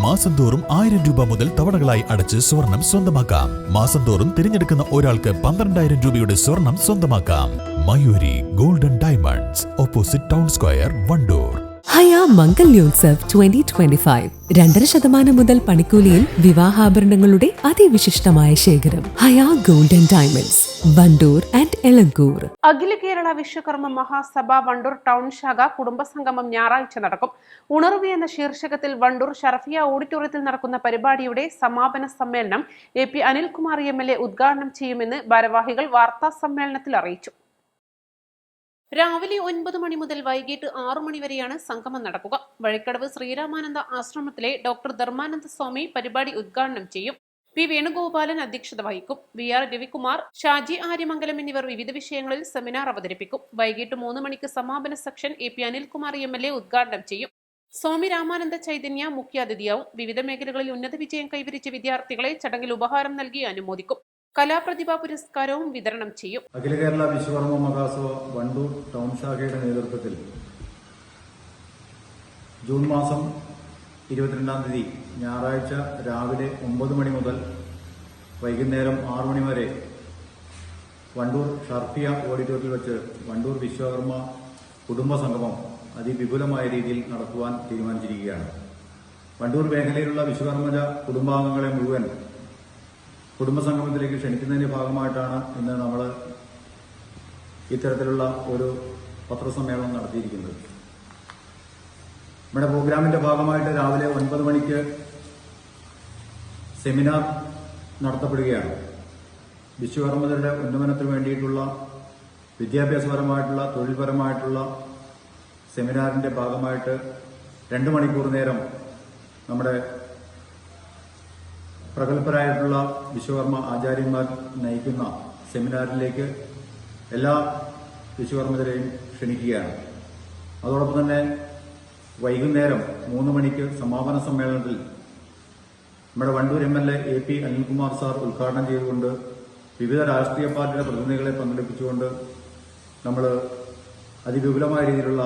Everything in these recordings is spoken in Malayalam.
മാസം തോറും 1000 രൂപ മുതൽ തവണകളായി അടച്ച് സ്വർണം സ്വന്തമാക്കാം. മാസം തോറും തിരഞ്ഞെടുക്കുന്ന ഒരാൾക്ക് 12,000 രൂപയുടെ സ്വർണം സ്വന്തമാക്കാം. Mayuri golden diamonds, opposite town square, Wandoor. Haya Mangalyotsav 2025 2.5% മുതൽ പണിക്കൂലിയിൽ വിവാഹാഭരണങ്ങളുടെ അതിവിശിഷ്ടമായ ശേഖരം. Haya golden diamonds, Wandoor and Elankur. Akhila Kerala Vishwakarma Mahasabha Wandoor town ശാഖ കുടുംബസംഗമം ഞായറാഴ്ച നടക്കും. ഉണർവ് എന്ന ശീർഷകത്തിൽ വണ്ടൂർ ഷറഫിയ ഓഡിറ്റോറിയത്തിൽ നടക്കുന്ന പരിപാടിയുടെ സമാപന സമ്മേളനം AP അനിൽകുമാർ MLA ഉദ്ഘാടനം ചെയ്യുമെന്ന് ഭാരവാഹികൾ വാർത്താ സമ്മേളനത്തിൽ അറിയിച്ചു. രാവിലെ 9 മണി മുതൽ വൈകിട്ട് 6 മണി വരെയാണ് സംഗമം നടക്കുക. വഴിക്കടവ് ശ്രീരാമാനന്ദ ആശ്രമത്തിലെ ഡോക്ടർ ധർമാനന്ദ സ്വാമി പരിപാടി ഉദ്ഘാടനം ചെയ്യും. P. വേണുഗോപാലൻ അധ്യക്ഷത വഹിക്കും. VR രവികുമാർ, ഷാജി ആര്യമംഗലം എന്നിവർ വിവിധ വിഷയങ്ങളിൽ സെമിനാർ അവതരിപ്പിക്കും. വൈകിട്ട് 3 മണിക്ക് സമാപന സെക്ഷൻ AP അനിൽകുമാർ MLA ഉദ്ഘാടനം ചെയ്യും. സ്വാമി രാമാനന്ദ ചൈതന്യ മുഖ്യാതിഥിയാവും. വിവിധ മേഖലകളിൽ ഉന്നത വിജയം കൈവരിച്ച വിദ്യാർത്ഥികളെ ചടങ്ങിൽ ഉപഹാരം നൽകി അനുമോദിക്കും. കലാപ്രതിഭാ പുരസ്കാരവും വിതരണം ചെയ്യും. അഖില കേരള വിശ്വകർമ്മ മഹാസഭ വണ്ടൂർ ടൗൺ ശാഖയുടെ നേതൃത്വത്തിൽ ജൂൺ മാസം 22-ാം തീയതി ഞായറാഴ്ച രാവിലെ 9 മണി മുതൽ വൈകുന്നേരം 6 മണി വരെ വണ്ടൂർ ഷർഫിയ ഓഡിറ്റോറിയത്തിൽ വെച്ച് വണ്ടൂർ വിശ്വകർമ്മ കുടുംബസംഗമം അതിവിപുലമായ രീതിയിൽ നടത്തുവാൻ തീരുമാനിച്ചിരിക്കുകയാണ്. വണ്ടൂർ മേഖലയിലുള്ള വിശ്വകർമ്മജ കുടുംബാംഗങ്ങളെ മുഴുവൻ കുടുംബസംഗമത്തിലേക്ക് ക്ഷണിക്കുന്നതിന്റെ ഭാഗമായിട്ടാണ് ഇന്ന് നമ്മൾ ഇത്തരത്തിലുള്ള ഒരു പത്രസമ്മേളനം നടത്തിയിരിക്കുന്നത്. നമ്മുടെ പ്രോഗ്രാമിന്റെ ഭാഗമായിട്ട് രാവിലെ 9 മണിക്ക് സെമിനാർ നടത്തപ്പെടുകയാണ്. വിശ്വകർമ്മരുടെ ഉന്നമനത്തിന് വേണ്ടിയിട്ടുള്ള വിദ്യാഭ്യാസപരമായിട്ടുള്ള തൊഴിൽപരമായിട്ടുള്ള സെമിനാറിന്റെ ഭാഗമായിട്ട് 2 മണിക്കൂർ നേരം നമ്മുടെ പ്രഗത്ഭരായിട്ടുള്ള വിശ്വകർമ്മ ആചാര്യന്മാർ നയിക്കുന്ന സെമിനാറിലേക്ക് എല്ലാ വിശ്വകർമ്മരെയും ക്ഷണിക്കുകയാണ്. അതോടൊപ്പം തന്നെ വൈകുന്നേരം 3 മണിക്ക് സമാപന സമ്മേളനത്തിൽ നമ്മുടെ Wandoor MLA AP Anilkumar sir ഉദ്ഘാടനം ചെയ്തുകൊണ്ട് വിവിധ രാഷ്ട്രീയ പാർട്ടിയുടെ പ്രതിനിധികളെ പങ്കെടുപ്പിച്ചുകൊണ്ട് നമ്മൾ അതിവിപുലമായ രീതിയിലുള്ള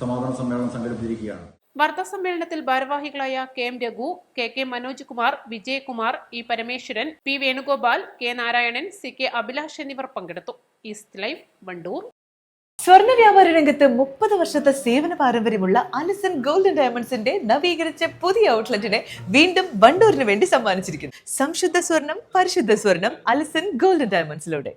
സമാപന സമ്മേളനം സംഘടിപ്പിച്ചിരിക്കുകയാണ്. വാർത്താ സമ്മേളനത്തിൽ ഭാരവാഹികളായ KM Raghu, KK Manoj Kumar, Vijayakumar, E Parameswaran, P Venugopal, K Narayanan, CK Abhilash എന്നിവർ പങ്കെടുത്തു. East live, Wandoor. സ്വർണ്ണ വ്യാപാര രംഗത്ത് 30 വർഷത്തെ സേവന പാരമ്പര്യമുള്ള അലിസൺ ഗോൾഡൻ ഡയമണ്ട്സിന്റെ നവീകരിച്ച പുതിയ ഔട്ട്ലെറ്റിനെ വീണ്ടും വണ്ടൂരിന് വേണ്ടി സമ്മാനിച്ചിരിക്കുന്നു. സംശുദ്ധ സ്വർണം, പരിശുദ്ധ സ്വർണം, അലിസൺ ഗോൾഡൻ ഡയമണ്ട്സിലൂടെ.